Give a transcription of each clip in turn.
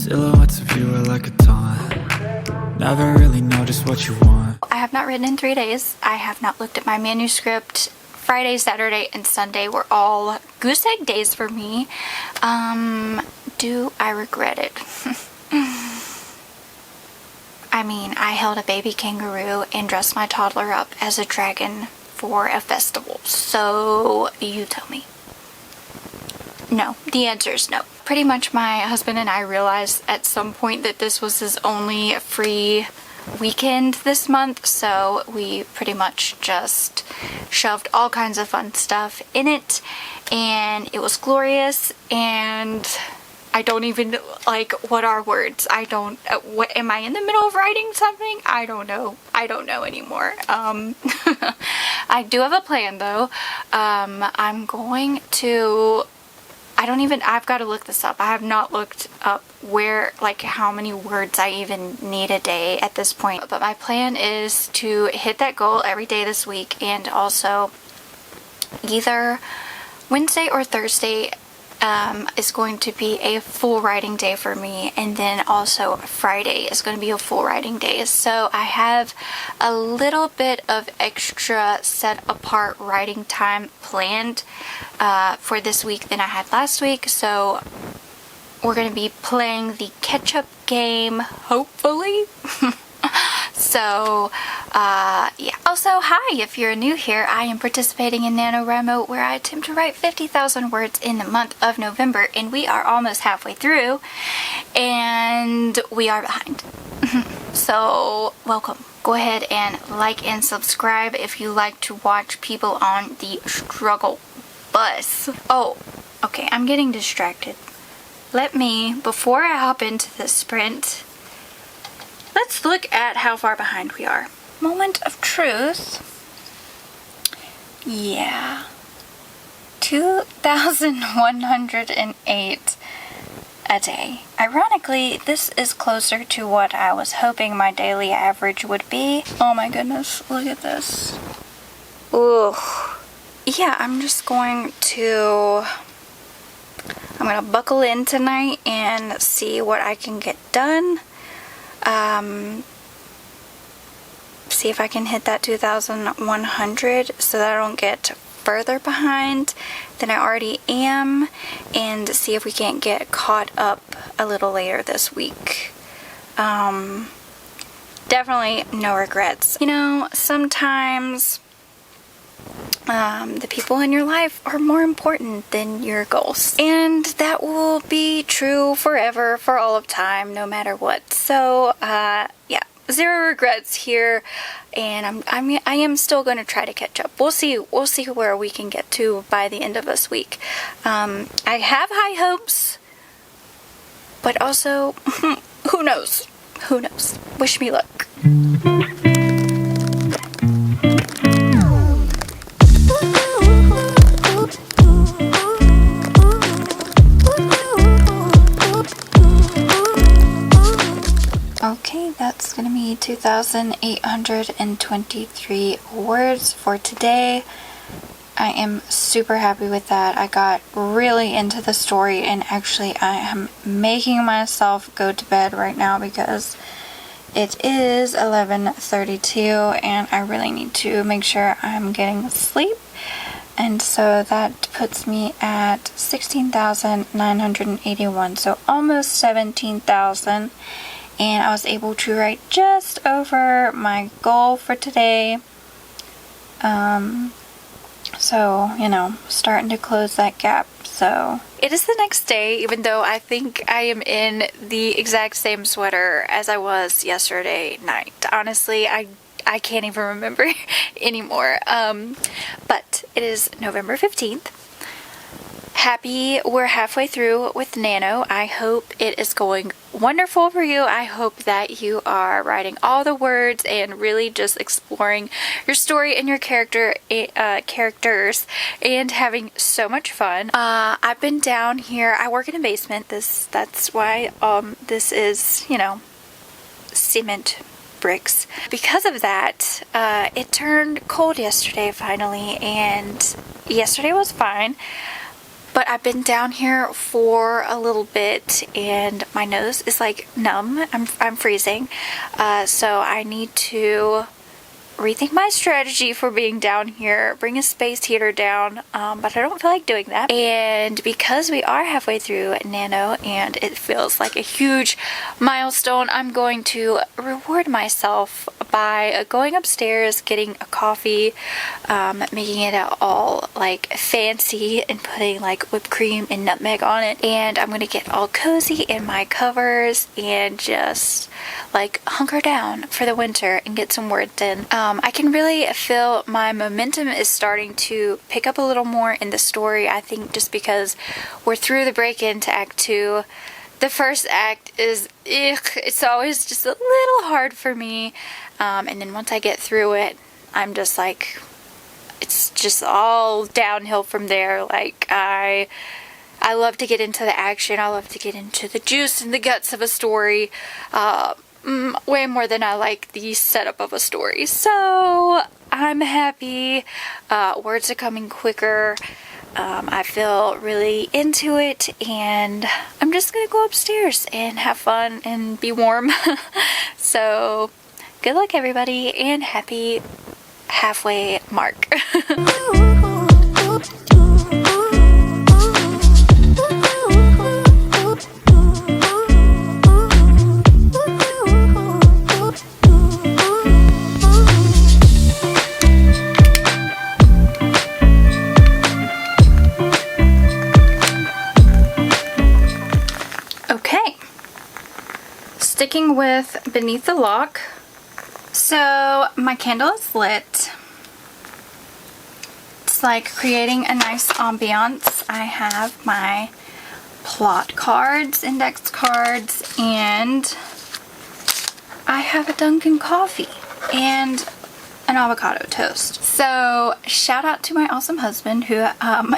Silhouettes of you are like a taunt. Never really know just what you want. I have not written in 3 days. I have not looked at my manuscript. Friday, Saturday, and Sunday were all goose egg days for me. Do I regret it? I mean, I held a baby kangaroo and dressed my toddler up as a dragon for a festival. So, you tell me. No, the answer is no. Pretty much my husband and I realized at some point that this was his only free weekend this month, so we pretty much just shoved all kinds of fun stuff in it, and it was glorious. And I don't even, like, what are words? I don't, what, am I in the middle of writing something? I don't know anymore. I do have a plan though. I'm going to, I've got to look this up. I have not looked up where, like, how many words I even need a day at this point. But my plan is to hit that goal every day this week, and also either Wednesday or Thursday is going to be a full writing day for me, and then also Friday is going to be a full writing day. So I have a little bit of extra set apart writing time planned for this week than I had last week. So we're going to be playing the catch-up game, hopefully. So, yeah. Also, hi, if you're new here, I am participating in NaNoWriMo, where I attempt to write 50,000 words in the month of November, and we are almost halfway through, and we are behind. So, welcome. Go ahead and like and subscribe if you like to watch people on the struggle bus. Oh, okay, I'm getting distracted. Let me, before I hop into the sprint, let's look at how far behind we are. Moment of truth. Yeah. 2,108 a day. Ironically, this is closer to what I was hoping my daily average would be. Oh my goodness, look at this. Ugh. Yeah, I'm gonna buckle in tonight and see what I can get done. See if I can hit that 2,100 so that I don't get further behind than I already am, and see if we can't get caught up a little later this week. Definitely no regrets. You know, sometimes the people in your life are more important than your goals, and that will be true forever, for all of time, no matter what. So yeah, zero regrets here, and I am still going to try to catch up. We'll see where we can get to by the end of this week. I have high hopes, but also who knows? Wish me luck. Okay, that's going to be 2,823 words for today. I am super happy with that. I got really into the story, and actually I am making myself go to bed right now because it is 11:32 and I really need to make sure I'm getting sleep. And so that puts me at 16,981, so almost 17,000. And I was able to write just over my goal for today. So, you know, starting to close that gap. So it is the next day, even though I think I am in the exact same sweater as I was yesterday night. Honestly, I can't even remember anymore. But it is November 15th. Happy we're halfway through with Nano. I hope it is going wonderful for you. I hope that you are writing all the words and really just exploring your story and your characters and having so much fun. I've been down here. I work in a basement. That's why this is, you know, cement bricks. Because of that, it turned cold yesterday finally, and yesterday was fine. but I've been down here for a little bit and my nose is like numb. I'm freezing. So I need to rethink my strategy for being down here, bring a space heater down, but I don't feel like doing that. And because we are halfway through Nano and it feels like a huge milestone, I'm going to reward myself by going upstairs, getting a coffee, making it all like fancy and putting like whipped cream and nutmeg on it. And I'm gonna get all cozy in my covers and just like hunker down for the winter and get some words in. I can really feel my momentum is starting to pick up a little more in the story. I think just because we're through the break into Act 2. The first act is, it's always just a little hard for me. And then once I get through it, I'm just like, it's just all downhill from there. Like, I love to get into the action. I love to get into the juice and the guts of a story. Way more than I like the setup of a story. So I'm happy. Words are coming quicker. I feel really into it, and I'm just gonna go upstairs and have fun and be warm. So good luck everybody, and happy halfway mark. Sticking with Beneath the Lock. So my candle is lit. It's like creating a nice ambiance. I have my plot cards, index cards, and I have a Dunkin' coffee and an avocado toast. So shout out to my awesome husband who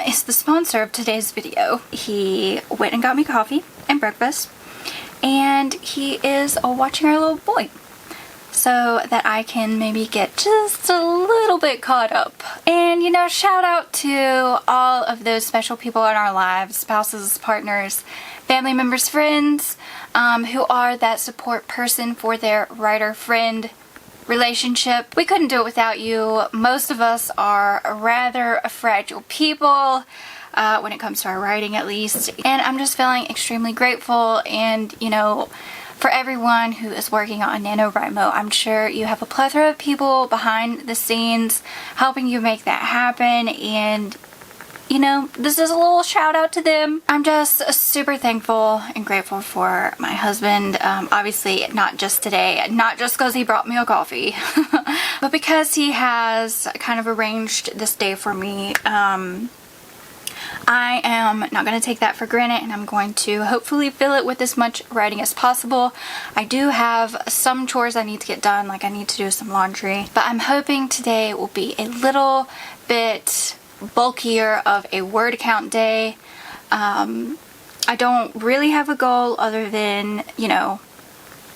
is the sponsor of today's video. He went and got me coffee and breakfast. And he is watching our little boy so that I can maybe get just a little bit caught up. And you know, shout out to all of those special people in our lives, spouses, partners, family members, friends, who are that support person for their writer-friend relationship. We couldn't do it without you. Most of us are rather fragile people. When it comes to our writing at least. And I'm just feeling extremely grateful, and you know, for everyone who is working on NaNoWriMo. I'm sure you have a plethora of people behind the scenes helping you make that happen, and you know, this is a little shout out to them. I'm just super thankful and grateful for my husband. Obviously not just today, not just because he brought me a coffee, but because he has kind of arranged this day for me. I am not going to take that for granted, and I'm going to hopefully fill it with as much writing as possible. I do have some chores I need to get done, like I need to do some laundry, but I'm hoping today will be a little bit bulkier of a word count day. I don't really have a goal other than, you know,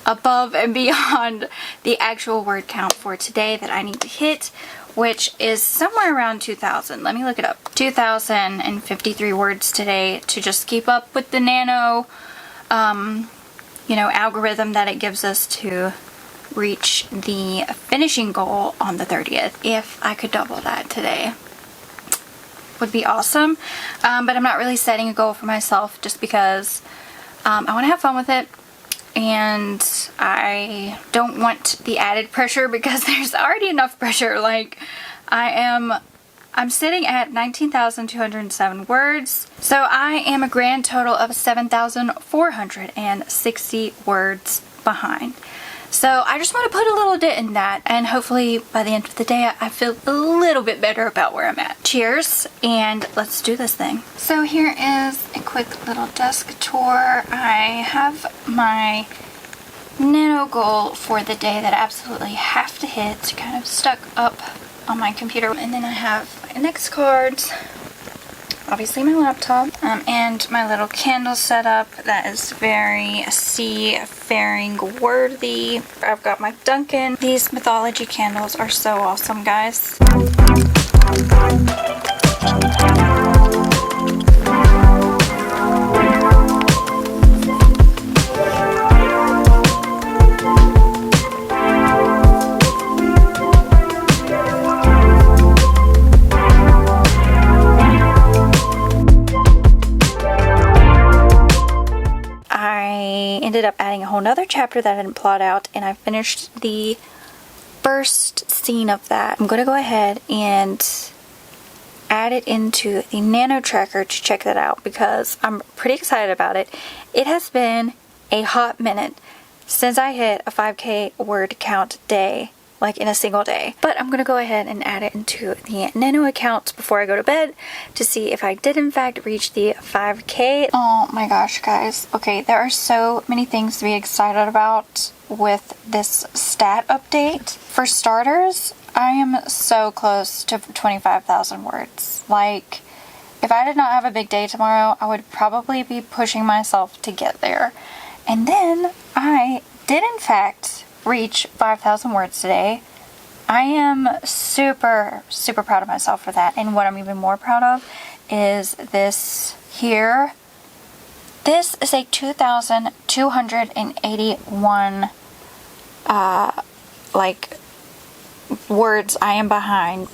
above and beyond the actual word count for today that I need to hit, which is somewhere around 2,000. Let me look it up. 2,053 words today to just keep up with the Nano, you know, algorithm that it gives us to reach the finishing goal on the 30th. If I could double that today, would be awesome. But I'm not really setting a goal for myself just because I want to have fun with it. And I don't want the added pressure because there's already enough pressure. Like, I'm sitting at 19,207 words. So I am a grand total of 7,460 words behind. So I just want to put a little dent in that, and hopefully by the end of the day I feel a little bit better about where I'm at. Cheers, and let's do this thing. So here is a quick little desk tour. I have my Nano goal for the day that I absolutely have to hit, kind of stuck up on my computer. And then I have my index cards, obviously my laptop, and my little candle setup that is very seafaring worthy. I've got my Dunkin'. These mythology candles are so awesome, guys. I ended up adding a whole nother chapter that I didn't plot out, and I finished the first scene of that. I'm going to go ahead and add it into the Nano tracker to check that out because I'm pretty excited about it. It has been a hot minute since I hit a 5K word count day, like in a single day. But I'm going to go ahead and add it into the Nano account before I go to bed to see if I did in fact reach the 5K. Oh my gosh, guys. Okay, there are so many things to be excited about with this stat update. For starters, I am so close to 25,000 words. Like, if I did not have a big day tomorrow, I would probably be pushing myself to get there. And then I did in fact reach 5,000 words today. I am super, super proud of myself for that. And what I'm even more proud of is this here. This is a 2,281 words I am behind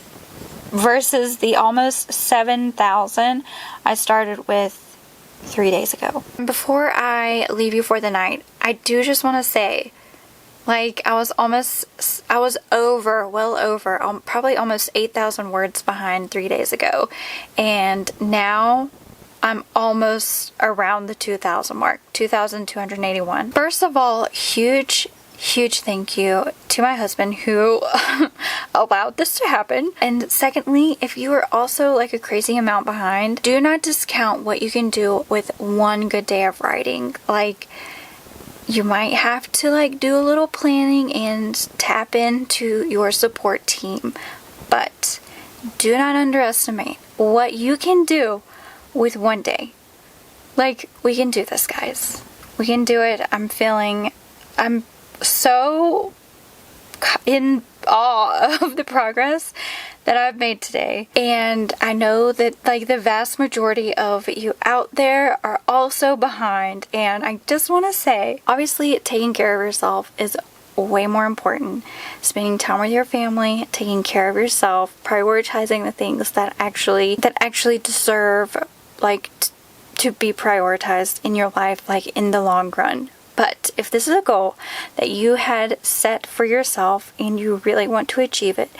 versus the almost 7,000 I started with 3 days ago. Before I leave you for the night, I do just want to say, like, I was well over, probably almost 8,000 words behind 3 days ago. And now I'm almost around the 2,000 mark, 2,281. First of all, huge thank you to my husband who allowed this to happen. And secondly, if you are also like a crazy amount behind, do not discount what you can do with one good day of writing. Like, you might have to like do a little planning and tap into your support team, but do not underestimate what you can do with one day. Like, we can do this, guys. We can do it. I'm so in awe of the progress that I've made today, and I know that like the vast majority of you out there are also behind. And I just want to say, obviously taking care of yourself is way more important. Spending time with your family, taking care of yourself, prioritizing the things that actually deserve like to be prioritized in your life, like in the long run. But if this is a goal that you had set for yourself and you really want to achieve it,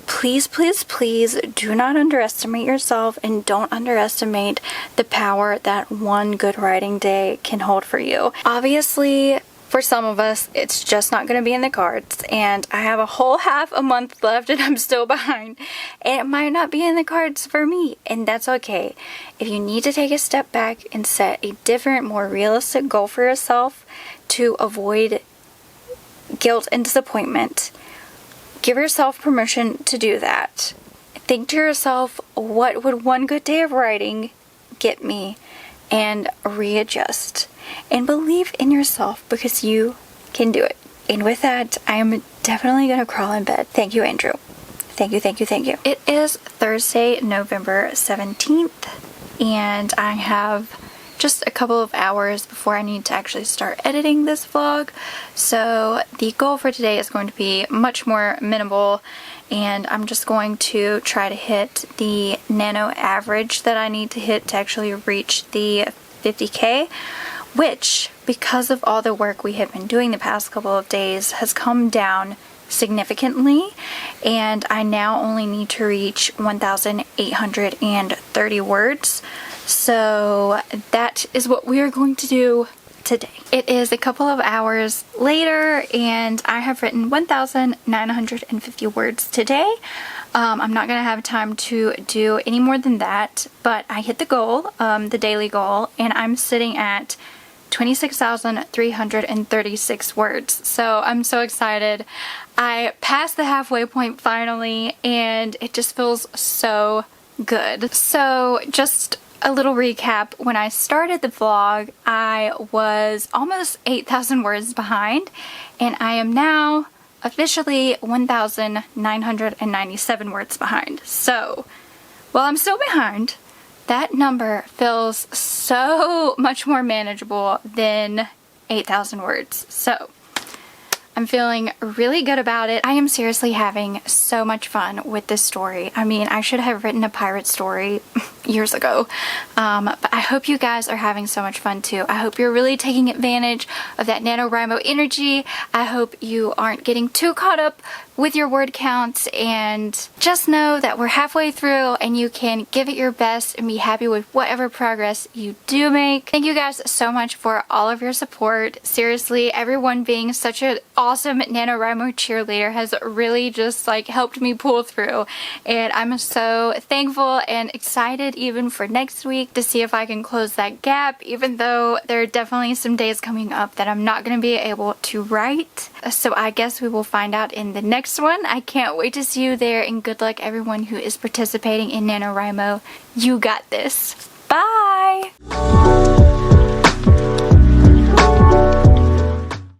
please, please, please do not underestimate yourself, and don't underestimate the power that one good writing day can hold for you. Obviously, for some of us, it's just not going to be in the cards, and I have a whole half a month left and I'm still behind. And it might not be in the cards for me, and that's okay. If you need to take a step back and set a different, more realistic goal for yourself to avoid guilt and disappointment, give yourself permission to do that. Think to yourself, what would one good day of writing get me? And readjust. And believe in yourself, because you can do it. And with that, I am definitely going to crawl in bed. Thank you, Andrew. Thank you, thank you, thank you. It is Thursday, November 17th, and I have just a couple of hours before I need to actually start editing this vlog. So the goal for today is going to be much more minimal, and I'm just going to try to hit the Nano average that I need to hit to actually reach the 50K, which, because of all the work we have been doing the past couple of days, has come down significantly, and I now only need to reach 1,830 words. So that is what we are going to do today. It is a couple of hours later, and I have written 1,950 words today. I'm not going to have time to do any more than that, but I hit the goal, the daily goal, and I'm sitting at 26,336 words. So I'm so excited. I passed the halfway point finally, and it just feels so good. So just a little recap. When I started the vlog, I was almost 8,000 words behind, and I am now officially 1,997 words behind. So while I'm still behind, that number feels so much more manageable than 8,000 words. So I'm feeling really good about it. I am seriously having so much fun with this story. I mean, I should have written a pirate story years ago. But I hope you guys are having so much fun too. I hope you're really taking advantage of that NaNoWriMo energy. I hope you aren't getting too caught up with your word counts, and just know that we're halfway through and you can give it your best and be happy with whatever progress you do make. Thank you guys so much for all of your support. Seriously, everyone being such an awesome NaNoWriMo cheerleader has really just like helped me pull through, and I'm so thankful and excited even for next week to see if I can close that gap, even though there are definitely some days coming up that I'm not going to be able to write. So I guess we will find out in the next one. I can't wait to see you there, and good luck everyone who is participating in NaNoWriMo. You got this. Bye!